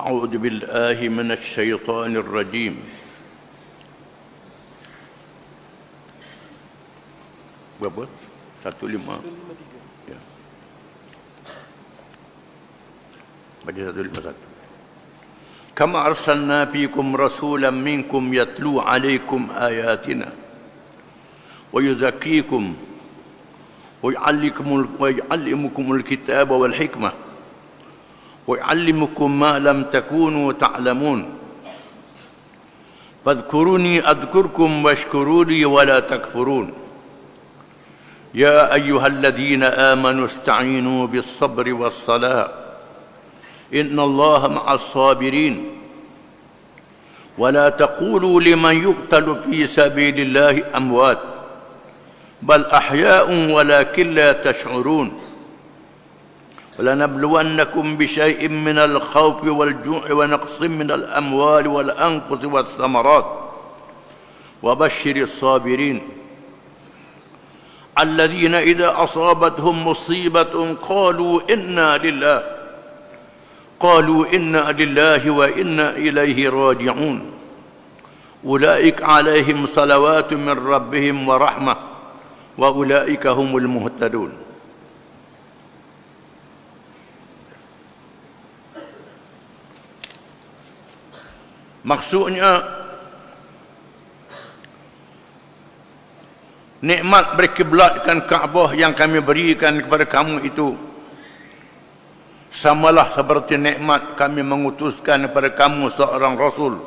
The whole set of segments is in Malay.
أعوذ بالله من الشيطان الرجيم. Berapa? 153. Ya. Baca 151. Kama arsalna fiikum rasulan minkum yatlu alaikum ayatina wa yuzakkikum wa yu'allimukumul kitaba wal hikmah wa yu'allimukum ma lam takunu ta'lamun fadhkuruni adhkurkum washkuruni wa la takfurun. يا أيها الذين آمنوا استعينوا بالصبر والصلاة إن الله مع الصابرين ولا تقولوا لمن يقتل في سبيل الله أموات بل أحياء ولكن لا تشعرون ولنبلونكم بشيء من الخوف والجوع ونقص من الأموال والأنفس والثمرات وبشر الصابرين الذين إذا أصابتهم مصيبة قالوا إنا لله وإنا إليه راجعون أولئك عليهم صلوات من ربهم ورحمة وأولئك هم المهتدون. Maksudnya nikmat berkiblatkan Kaabah yang kami berikan kepada kamu itu samalah seperti nikmat kami mengutuskan kepada kamu seorang Rasul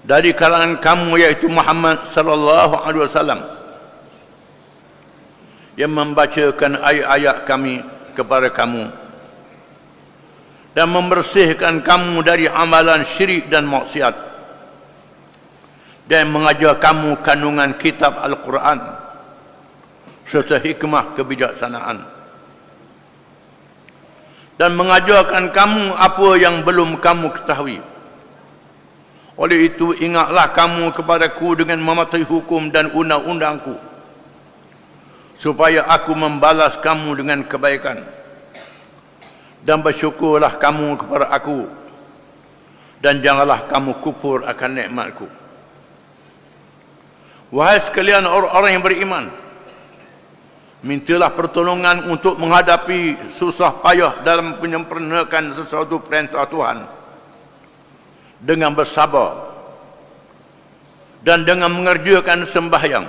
dari kalangan kamu, yaitu Muhammad sallallahu alaihi wasallam, yang membacakan ayat-ayat kami kepada kamu dan membersihkan kamu dari amalan syirik dan maksiat, dan mengajar kamu kandungan kitab Al-Quran serta hikmah kebijaksanaan, dan mengajarkan kamu apa yang belum kamu ketahui. Oleh itu ingatlah kamu kepadaku dengan mematuhi hukum dan undang-undangku, supaya aku membalas kamu dengan kebaikan, dan bersyukurlah kamu kepada aku, dan janganlah kamu kufur akan nikmatku. Wahai sekalian orang-orang yang beriman, mintalah pertolongan untuk menghadapi susah payah dalam menyempurnakan sesuatu perintah Tuhan dengan bersabar dan dengan mengerjakan sembahyang,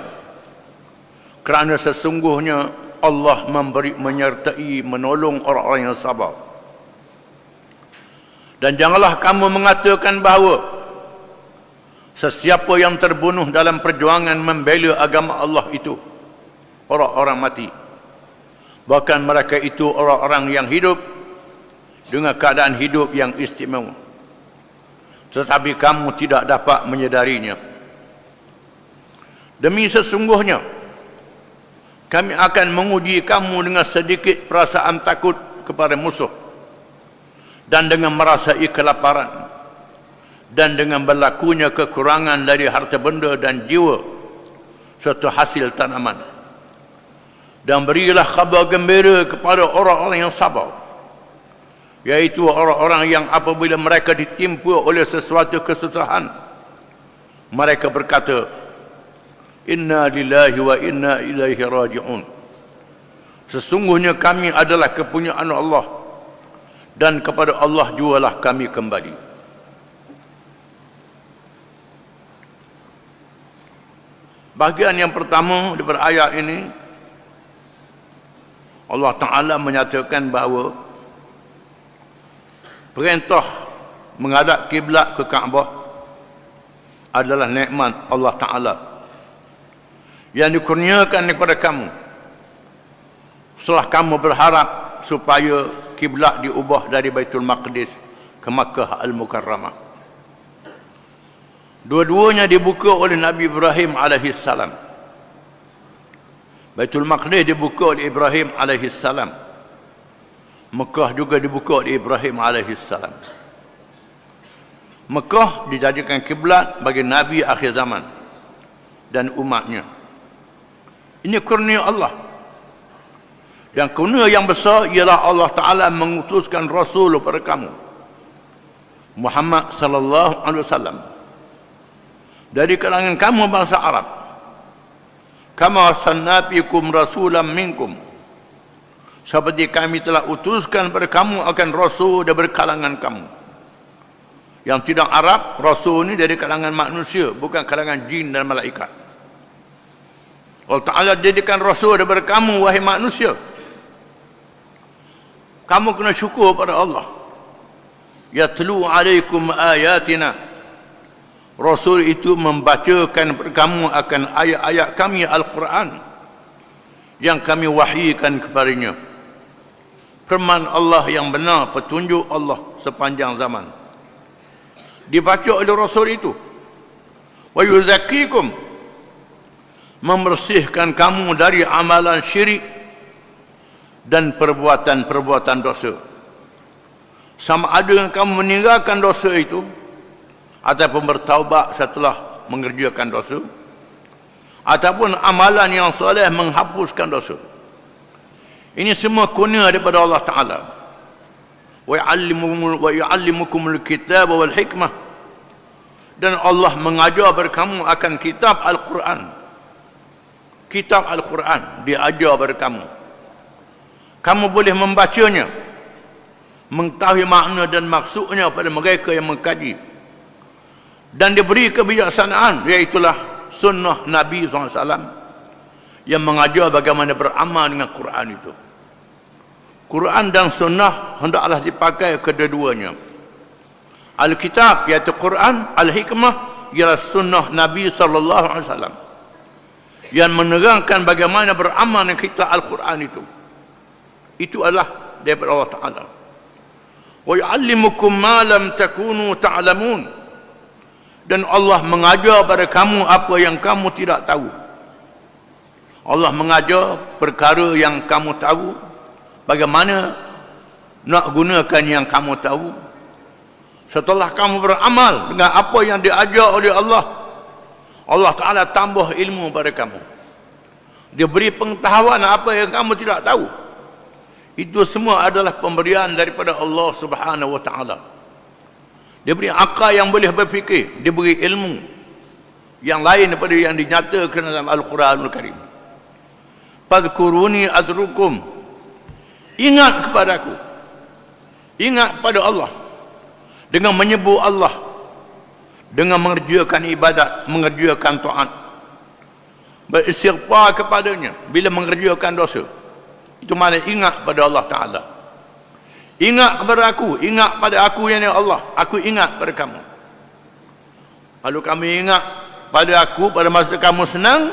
kerana sesungguhnya Allah menyertai menolong orang-orang yang sabar. Dan janganlah kamu mengatakan bahawa sesiapa yang terbunuh dalam perjuangan membela agama Allah itu orang-orang mati, bahkan mereka itu orang-orang yang hidup dengan keadaan hidup yang istimewa, tetapi kamu tidak dapat menyedarinya. Demi sesungguhnya kami akan menguji kamu dengan sedikit perasaan takut kepada musuh, dan dengan merasai kelaparan, dan dengan berlakunya kekurangan dari harta benda dan jiwa serta hasil tanaman. Dan berilah khabar gembira kepada orang-orang yang sabar, yaitu orang-orang yang apabila mereka ditimpa oleh sesuatu kesusahan, mereka berkata, Inna lillahi wa inna ilaihi raji'un. Sesungguhnya kami adalah kepunyaan Allah, dan kepada Allah jugalah kami kembali. Bahagian yang pertama daripada ayat ini, Allah Ta'ala menyatakan bahawa perintah menghadap kiblat ke Kaabah adalah nikmat Allah Ta'ala yang dikurniakan kepada kamu setelah kamu berharap supaya kiblat diubah dari Baitul Maqdis ke Makkah Al-Mukarramah. Dua-duanya dibuka oleh Nabi Ibrahim alaihissalam. Baitul Maqdis dibuka oleh Ibrahim alaihissalam. Mekah juga dibuka oleh Ibrahim alaihissalam. Mekah dijadikan kiblat bagi Nabi akhir zaman dan umatnya. Ini kurnia Allah. Yang kurnia yang besar ialah Allah Ta'ala mengutuskan Rasul kepada kamu, Muhammad sallallahu alaihi wasallam dari kalangan kamu bangsa Arab, kama sannafikum rasulan minkum, seperti kami telah utuskan pada kamu akan rasul dari kalangan kamu. Yang tidak Arab, rasul ini dari kalangan manusia, bukan kalangan jin dan malaikat. Allah Ta'ala jadikan rasul daripada kamu, wahai manusia. Kamu kena syukur pada Allah. Yatlu alaikum ayatina. Rasul itu membacakan kepada kamu akan ayat-ayat kami Al-Quran yang kami wahyikan kepadanya. Firman Allah yang benar, petunjuk Allah sepanjang zaman. Dibaca oleh Rasul itu. Wa yuzakkikum, membersihkan kamu dari amalan syirik dan perbuatan-perbuatan dosa. Sama ada kamu meninggalkan dosa itu ataupun bertaubat setelah mengerjakan dosa, ataupun amalan yang soleh menghapuskan dosa. Ini semua kurnia daripada Allah Ta'ala. Wa yu'allimukumul kitab wal hikmah, dan Allah mengajar kepada kamu akan kitab Al-Quran. Kitab Al-Quran diajar kepada kamu. Kamu boleh membacanya, mengetahui makna dan maksudnya pada mereka yang mengkaji, dan diberi kebijaksanaan, iaitulah sunnah Nabi SAW yang mengajar bagaimana beramal dengan Quran itu. Quran dan sunnah hendaklah dipakai kedua-duanya. Al-Kitab iaitu Quran, Al-Hikmah ialah sunnah Nabi SAW yang menerangkan bagaimana beramal dengan kitab Al-Quran itu. Itu adalah daripada Allah Ta'ala. Wa yu'allimukum ma lam takunu ta'lamun, dan Allah mengajar pada kamu apa yang kamu tidak tahu. Allah mengajar perkara yang kamu tahu, bagaimana nak gunakan yang kamu tahu. Setelah kamu beramal dengan apa yang diajar oleh Allah, Allah Ta'ala tambah ilmu pada kamu. Dia beri pengetahuan apa yang kamu tidak tahu. Itu semua adalah pemberian daripada Allah Subhanahu wa Ta'ala. Dia beri akal yang boleh berfikir, dia beri ilmu yang lain daripada yang dinyatakan dalam Al-Quranul Karim. Fadhkuruni adrukum, ingat kepadaku, ingat pada Allah dengan menyebut Allah, dengan mengerjakan ibadat, mengerjakan taat, beristighfar kepadanya bila mengerjakan dosa. Itu mana ingat pada Allah Ta'ala. Ingat kepada aku, ingat pada aku yang Allah, aku ingat pada kamu. Kalau kamu ingat pada aku pada masa kamu senang,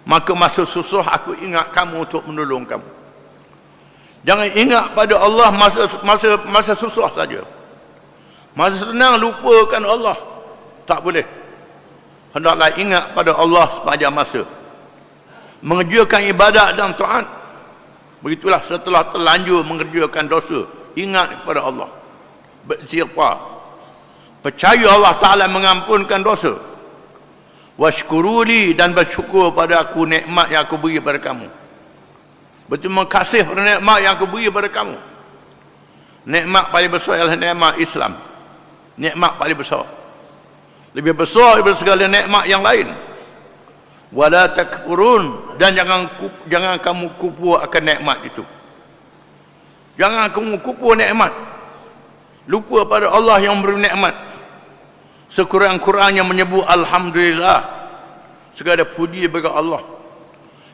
maka masa susah aku ingat kamu untuk menolong kamu. Jangan ingat pada Allah masa susah saja. Masa senang lupakan Allah, tak boleh. Hendaklah ingat pada Allah sepanjang masa. Mengerjakan ibadat dan taat. Begitulah setelah terlanjur mengerjakan dosa, ingat kepada Allah, beristighfar, percaya Allah Ta'ala mengampunkan dosa. Washkuruli, dan bersyukur pada aku nikmat yang aku beri pada kamu. Berterima kasih pada nikmat yang aku beri pada kamu. Nikmat paling besar adalah nikmat Islam. Nikmat paling besar, lebih besar daripada segala nikmat yang lain. Wala takfurun, dan jangan kamu kufur akan nikmat itu. Jangan kamu kufur nikmat, lupa pada Allah yang memberi nikmat. Sekurang-kurangnya menyebut alhamdulillah, segala puji bagi Allah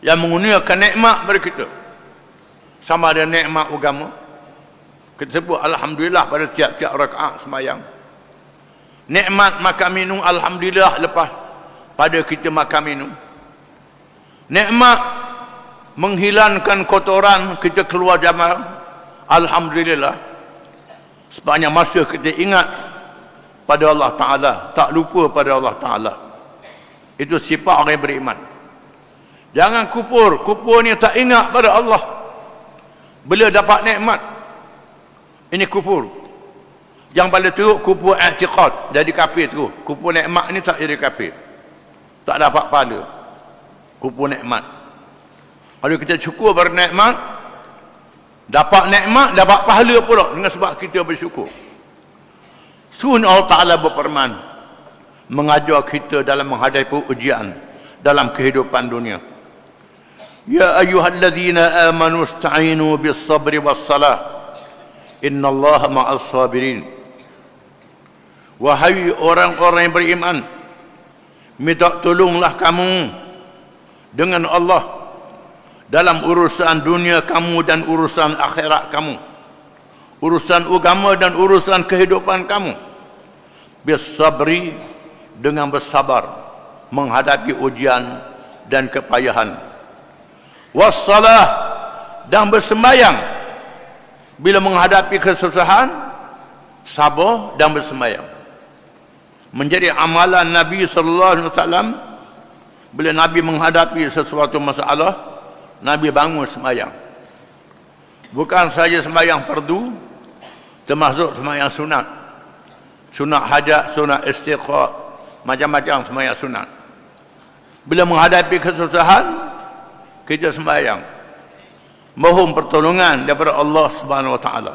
yang mengurniakan nikmat pada kita. Sama ada nikmat agama, kita sebut alhamdulillah pada tiap-tiap rakaat sembahyang. Nikmat makan minum, alhamdulillah lepas pada kita makan minum. Nikmat menghilangkan kotoran kita keluar jamal, alhamdulillah. Sepanjang masa kita ingat pada Allah Ta'ala, tak lupa pada Allah Ta'ala. Itu sifat orang yang beriman. Jangan kufur. Kufur ni tak ingat pada Allah bila dapat nikmat, ini kufur. Yang paling teruk kufur i'tiqad, jadi kafir terus. Kufur nikmat ni tak jadi kafir, tak dapat pahala. Kufur nikmat. Kalau kita syukur pada nikmat, dapat nikmat, dapat pahala pula dengan sebab kita bersyukur. Sesungguhnya Allah Ta'ala berfirman, mengajar kita dalam menghadapi ujian dalam kehidupan dunia. Ya ayyuhalladzina amanu ista'inu bis sabri was salah, innallaha ma'as sabirin. Wahai orang-orang yang beriman, minta tolonglah kamu dengan Allah dalam urusan dunia kamu dan urusan akhirat kamu, urusan agama dan urusan kehidupan kamu. Bis sabri, dengan bersabar menghadapi ujian dan kepayahan. Wassalah, dan bersembahyang bila menghadapi kesusahan, sabar dan bersembahyang. Menjadi amalan Nabi SAW. Bila Nabi menghadapi sesuatu masalah, Nabi bangun sembahyang. Bukan saja sembahyang fardu, termasuk sembahyang sunat, sunat hajat, sunat istiqa, macam-macam sembahyang sunat. Bila menghadapi kesusahan, kita sembahyang, mohon pertolongan daripada Allah Subhanahu Wa Taala.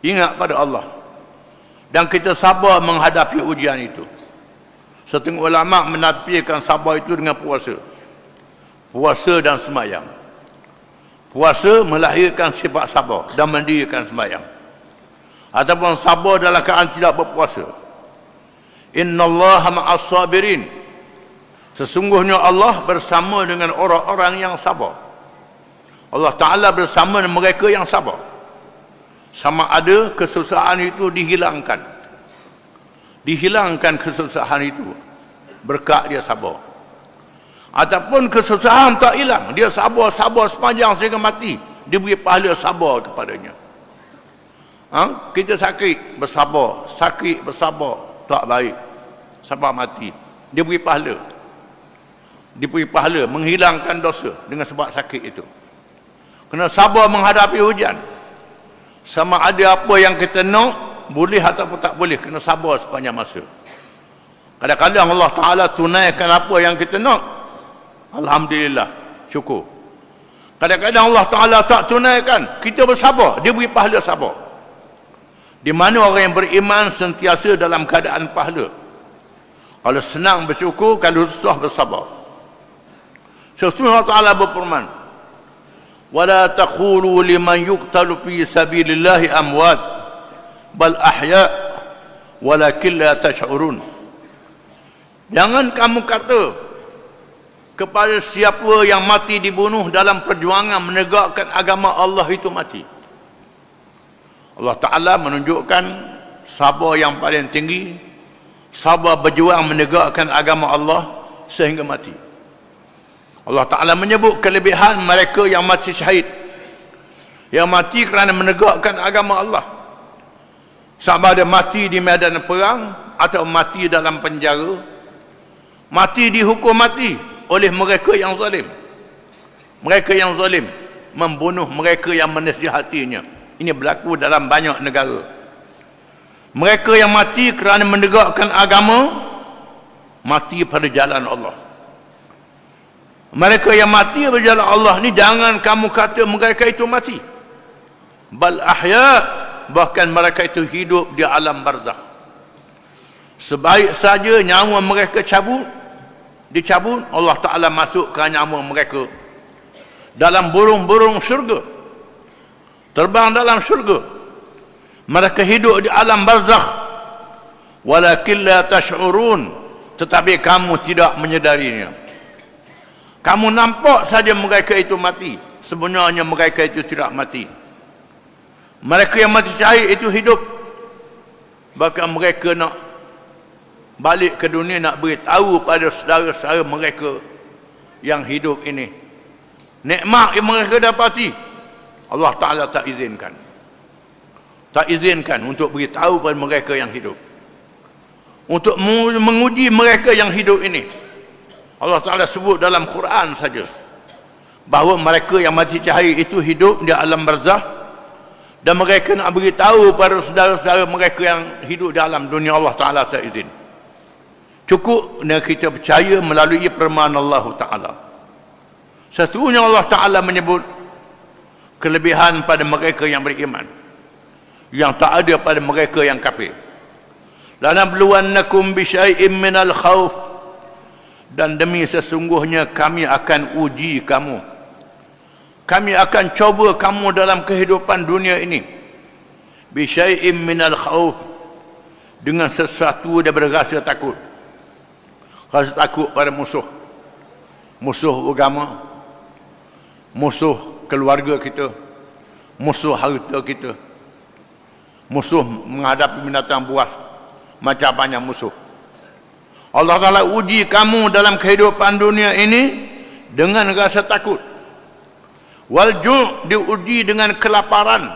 Ingat pada Allah, dan kita sabar menghadapi ujian itu. Setengah ulama menafikan sabar itu dengan puasa. Puasa dan sembahyang. Puasa melahirkan sifat sabar dan mendirikan sembahyang. Ataupun sabar dalam keadaan tidak berpuasa. Innallaha ma'as sabirin. Sesungguhnya Allah bersama dengan orang-orang yang sabar. Allah Ta'ala bersama dengan mereka yang sabar. Sama ada kesusahan itu dihilangkan. Dihilangkan kesusahan itu berkat dia sabar. Ataupun kesusahan tak hilang, dia sabar sepanjang sehingga mati, dia beri pahala sabar kepadanya. Kita sakit bersabar, sakit bersabar tak baik, sabar mati, dia beri pahala. Dia beri pahala menghilangkan dosa dengan sebab sakit itu. Kena sabar menghadapi hujan. Sama ada apa yang kita nak, boleh ataupun tak boleh, kena sabar sepanjang masa. Kadang-kadang Allah Ta'ala tunaikan apa yang kita nak, alhamdulillah, syukur. Kadang-kadang Allah Ta'ala tak tunaikan, kita bersabar, dia beri pahala sabar. Di mana orang yang beriman sentiasa dalam keadaan pahala. Kalau senang bersyukur, kalau susah bersabar. Sesungguhnya Allah Ta'ala berfirman, وَلَا تَقُولُوا لِمَنْ يُقْتَلُ فِي سَبِيلِ اللَّهِ أَمْوَاتٍ بَلْ أَحْيَاءٌ وَلَكِنْ لَا تَشْعُرُونَ. Jangan kamu kata kepada siapa yang mati dibunuh dalam perjuangan menegakkan agama Allah itu mati. Allah Ta'ala menunjukkan sabar yang paling tinggi, sabar berjuang menegakkan agama Allah sehingga mati. Allah Ta'ala menyebut kelebihan mereka yang mati syahid, yang mati kerana menegakkan agama Allah. Sama ada mati di medan perang atau mati dalam penjara, mati dihukum mati oleh mereka yang zalim. Mereka yang zalim membunuh mereka yang menasihatinya. Ini berlaku dalam banyak negara. Mereka yang mati kerana menegakkan agama, mati pada jalan Allah. Mereka yang mati berjalan Allah ni, jangan kamu kata mereka itu mati. Bal ahya, bahkan mereka itu hidup di alam barzakh. Sebaik saja nyawa mereka dicabut, Allah Ta'ala masukkan nyawa mereka dalam burung-burung syurga, terbang dalam syurga. Mereka hidup di alam barzakh, walakin la tash'urun, tetapi kamu tidak menyedarinya. Kamu nampak saja mereka itu mati, sebenarnya mereka itu tidak mati. Mereka yang mati syahid itu hidup, bahkan mereka nak balik ke dunia, nak beritahu pada saudara-saudara mereka yang hidup ini nikmat yang mereka dapati. Allah Ta'ala tak izinkan untuk beritahu pada mereka yang hidup, untuk menguji mereka yang hidup ini. Allah Ta'ala sebut dalam Quran saja bahawa mereka yang mati syahid itu hidup di alam barzakh, dan mereka nak beritahu pada saudara-saudara mereka yang hidup di alam dunia. Allah Ta'ala tak izin. Cukup dengan kita percaya melalui firman Allah Ta'ala. Sesungguhnya Allah Ta'ala menyebut kelebihan pada mereka yang beriman, yang tak ada pada mereka yang kafir. lanabluwannakum bisyai'im minal khawf, dan demi sesungguhnya kami akan uji kamu, kami akan coba kamu dalam kehidupan dunia ini, bisyai'im minal khawf, dengan sesuatu daripada rasa takut. Rasa takut pada musuh, musuh agama, musuh keluarga kita, musuh harta kita, musuh menghadapi binatang buas, macam banyak musuh. Allah Ta'ala uji kamu dalam kehidupan dunia ini dengan rasa takut. Walju' diuji dengan kelaparan.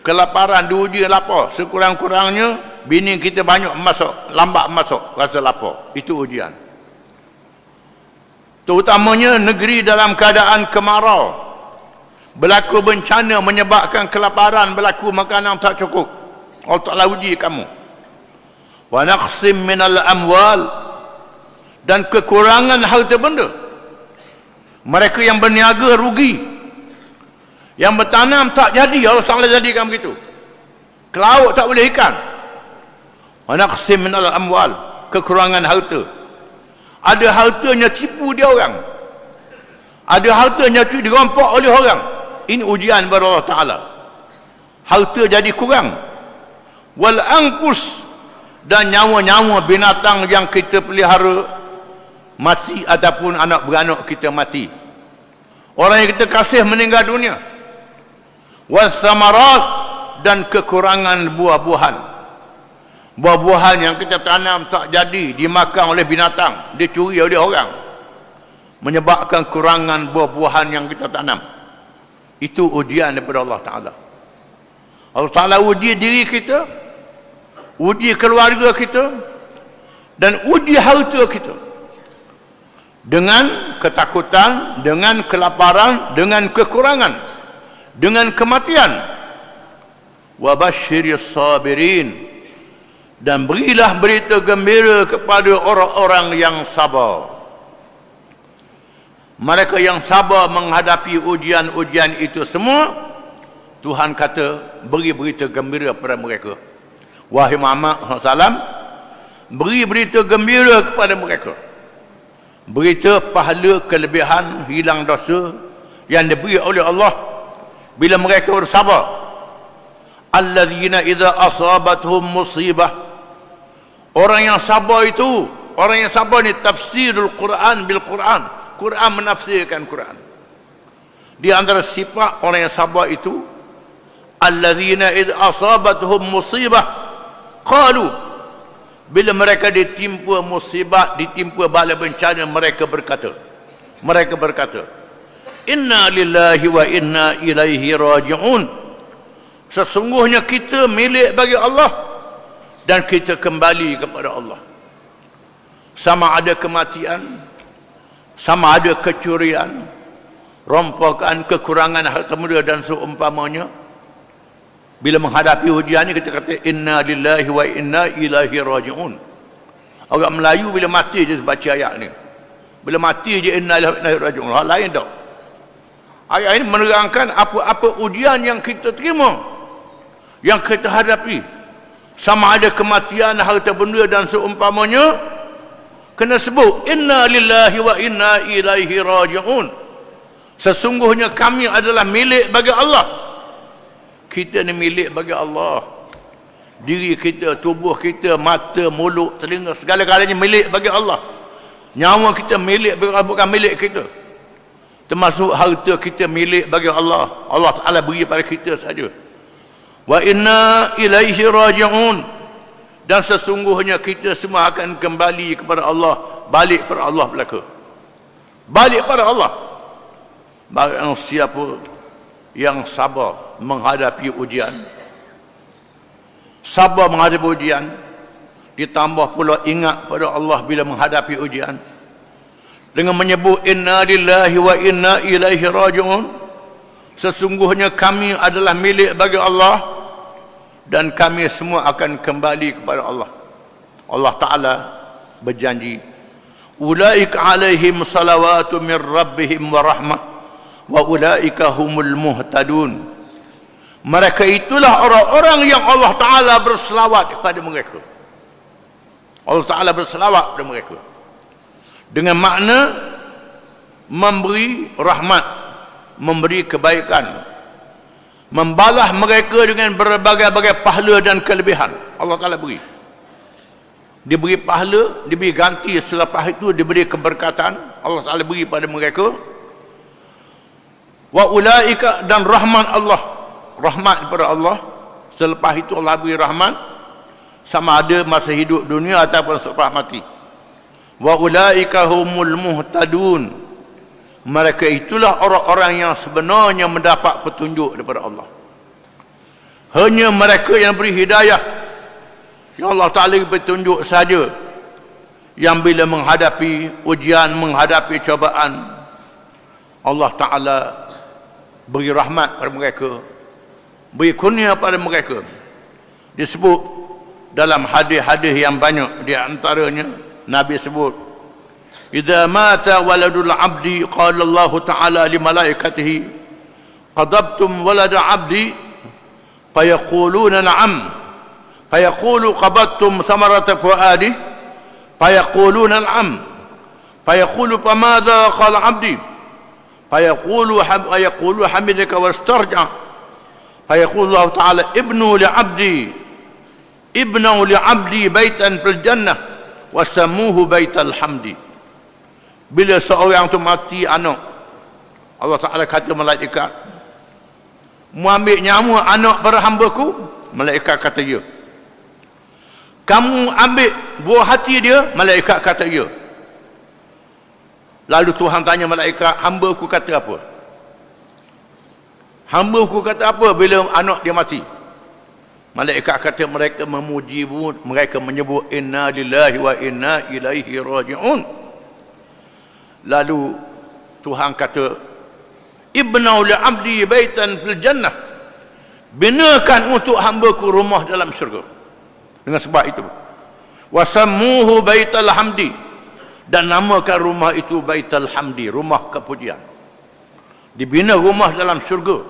Kelaparan diuji lapar. Sekurang-kurangnya bini kita banyak masuk, lambat masuk, rasa lapar. Itu ujian. Terutamanya negeri dalam keadaan kemarau, berlaku bencana menyebabkan kelaparan, berlaku makanan tak cukup. Allah Ta'ala uji kamu. Wa naqsim minal amwal, dan kekurangan harta benda. Mereka yang berniaga rugi, yang bertanam tak jadi, Allah Ta'ala jadikan begitu. Ke laut tak boleh ikan. Wa naqsim minal amwal, kekurangan harta. Ada hartanya tipu dia orang, ada hartanya dirompak oleh orang. Ini ujian daripada Allah Ta'ala. Harta jadi kurang. Wal anfus, dan nyawa-nyawa binatang yang kita pelihara mati, ataupun anak beranak kita mati, orang yang kita kasih meninggal dunia. Wasamarat, dan kekurangan buah-buahan. Buah-buahan yang kita tanam tak jadi, dimakan oleh binatang, dicuri oleh orang, menyebabkan kurangan buah-buahan yang kita tanam. Itu ujian daripada Allah Ta'ala. Allah Ta'ala uji diri kita, uji keluarga kita, dan uji harta kita, dengan ketakutan, dengan kelaparan, dengan kekurangan, dengan kematian. Wa basyiris sabirin, dan berilah berita gembira kepada orang-orang yang sabar. Mereka yang sabar menghadapi ujian-ujian itu semua, Tuhan kata beri berita gembira kepada mereka. Wahai Muhammad SAW, beri berita gembira kepada mereka, berita pahala kelebihan, hilang dosa yang diberi oleh Allah bila mereka bersabar. Alladzina idza asabatuhum musibah, orang yang sabar itu, orang yang sabar ni tafsirul Quran bil Quran, Quran menafsirkan Quran. Di antara sifat orang yang sabar itu, alladzina idza asabatuhum musibah qalu, bila mereka ditimpa musibah, ditimpa bala bencana, mereka berkata, inna lillahi wa inna ilaihi raji'un, sesungguhnya kita milik bagi Allah dan kita kembali kepada Allah. Sama ada kematian, sama ada kecurian, rompakan, kekurangan harta benda dan seumpamanya, bila menghadapi ujian ini kita kata inna lillahi wa inna ilaihi raji'un. Orang Melayu bila mati je baca ayat ni, bila mati je inna lillahi wa inna ilaihi raji'un. Hal lain tak. Ayat ini menerangkan apa-apa ujian yang kita terima, yang kita hadapi, sama ada kematian, harta benda dan seumpamanya, kena sebut inna lillahi wa inna ilaihi raji'un. Sesungguhnya kami adalah milik bagi Allah. Kita ni milik bagi Allah. Diri kita, tubuh kita, mata, mulut, telinga, segala-galanya milik bagi Allah. Nyawa kita milik, bukan milik kita. Termasuk harta kita milik bagi Allah. Allah Ta'ala beri pada kita saja. Wa inna ilaihi raji'un, dan sesungguhnya kita semua akan kembali kepada Allah. Balik kepada Allah belaka. Balik kepada Allah. Barang siapa yang sabar menghadapi ujian, sabar menghadapi ujian, ditambah pula ingat pada Allah bila menghadapi ujian, dengan menyebut inna lillahi wa inna ilaihi raji'un, sesungguhnya kami adalah milik bagi Allah dan kami semua akan kembali kepada Allah. Allah Ta'ala berjanji, ulaika alaihim salawatu min rabbihim wa rahmah wa ulaika humul muhtadun. Mereka itulah orang-orang yang Allah Ta'ala berselawat kepada mereka. Allah Ta'ala berselawat kepada mereka dengan makna memberi rahmat, memberi kebaikan, membalas mereka dengan berbagai-bagai pahala dan kelebihan. Allah Ta'ala beri. Diberi pahala, diberi ganti, selepas itu diberi keberkatan. Allah Ta'ala beri pada mereka. Wa ulaika, dan rahmat Allah, rahmat kepada Allah. Selepas itu Allah beri rahmat, sama ada masa hidup dunia ataupun selepas mati. Wa ulaika humul muhtadun, mereka itulah orang-orang yang sebenarnya mendapat petunjuk daripada Allah. Hanya mereka yang beri hidayah, yang Allah Ta'ala petunjuk saja, yang bila menghadapi ujian, menghadapi cobaan, Allah Ta'ala beri rahmat pada mereka, beri kurnia pada mereka. Disebut dalam hadis-hadis yang banyak, di antaranya Nabi sebut, idza mata waladul abdi qala Allah Ta'ala li malaikatihi qadabtum walada abdi fayaquluna na'am fayaqulu qabadtum samarata fuadi fayaquluna na'am fayaqulu famadha qala abdi fayaqulu hamidaka wastarja fayaqulu Allah Ta'ala ibnu li abdi baitan fil jannah wasamuhu baital hamdi. Bila seorang tu mati anak, Allah Ta'ala kata malaikat, mu ambil nyawa anak pada hamba-Ku? Malaikat kata ya. Kamu ambil buah hati dia? Malaikat kata ya. Lalu Tuhan tanya malaikat, hamba-Ku kata apa? Hamba-Ku kata apa bila anak dia mati? Malaikat kata mereka memuji, mereka menyebut inna lillahi wa inna ilaihi raji'un. Lalu Tuhan kata, ibnau li abdi baitan fil jannah, binakan untuk hamba-Ku rumah dalam syurga. Dengan sebab itu, wasammuhu baital hamdi, dan namakan rumah itu baital hamdi, rumah kepujian. Dibina rumah dalam syurga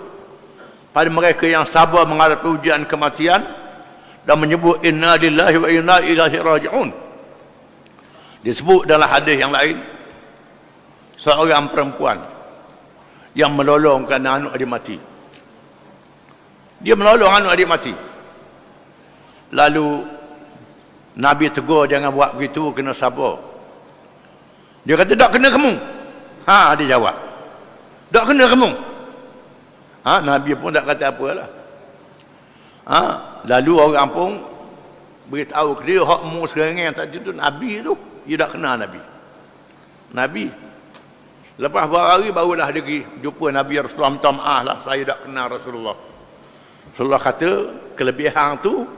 pada mereka yang sabar menghadapi ujian kematian dan menyebut inna lillahi wa inna ilaihi raji'un. Disebut dalam hadis yang lain, seorang perempuan yang menolongkan anak dia mati. Dia menolong anak dia mati. Lalu Nabi tegur, jangan buat begitu, kena sabar. Dia kata, tak kena kamu. Dia jawab, tak kena kamu. Nabi pun tak kata apalah. Lalu orang pun beritahu ke dia, hak mu sekarang yang tadi tu Nabi tu, dia tak kenal Nabi. Lepas beberapa hari barulah dia pergi jumpa Nabi Rasulullah, minta maaf lah, saya tak kenal Rasulullah. Rasulullah kata kelebihan tu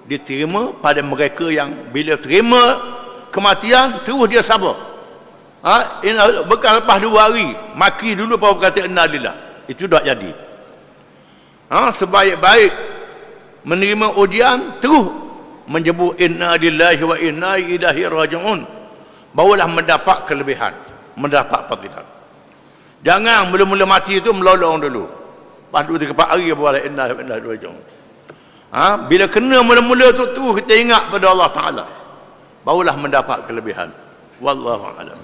diterima pada mereka yang bila terima kematian terus dia sabar. Bekal lepas 2 hari maki dulu baru kata innalillah, itu tak jadi. Sebaik-baik menerima ujian terus menyebut inna lillahi wa inna ilaihi raji'un, barulah mendapat kelebihan, mendapat fadilat. Jangan mula-mula mati itu melolong dulu, lepas 2-3 hari barulah inna lillahi wa inna ilaihi raji'un. Bila kena mula-mula tu kita ingat pada Allah Ta'ala, barulah mendapat kelebihan. Wallahu a'lam.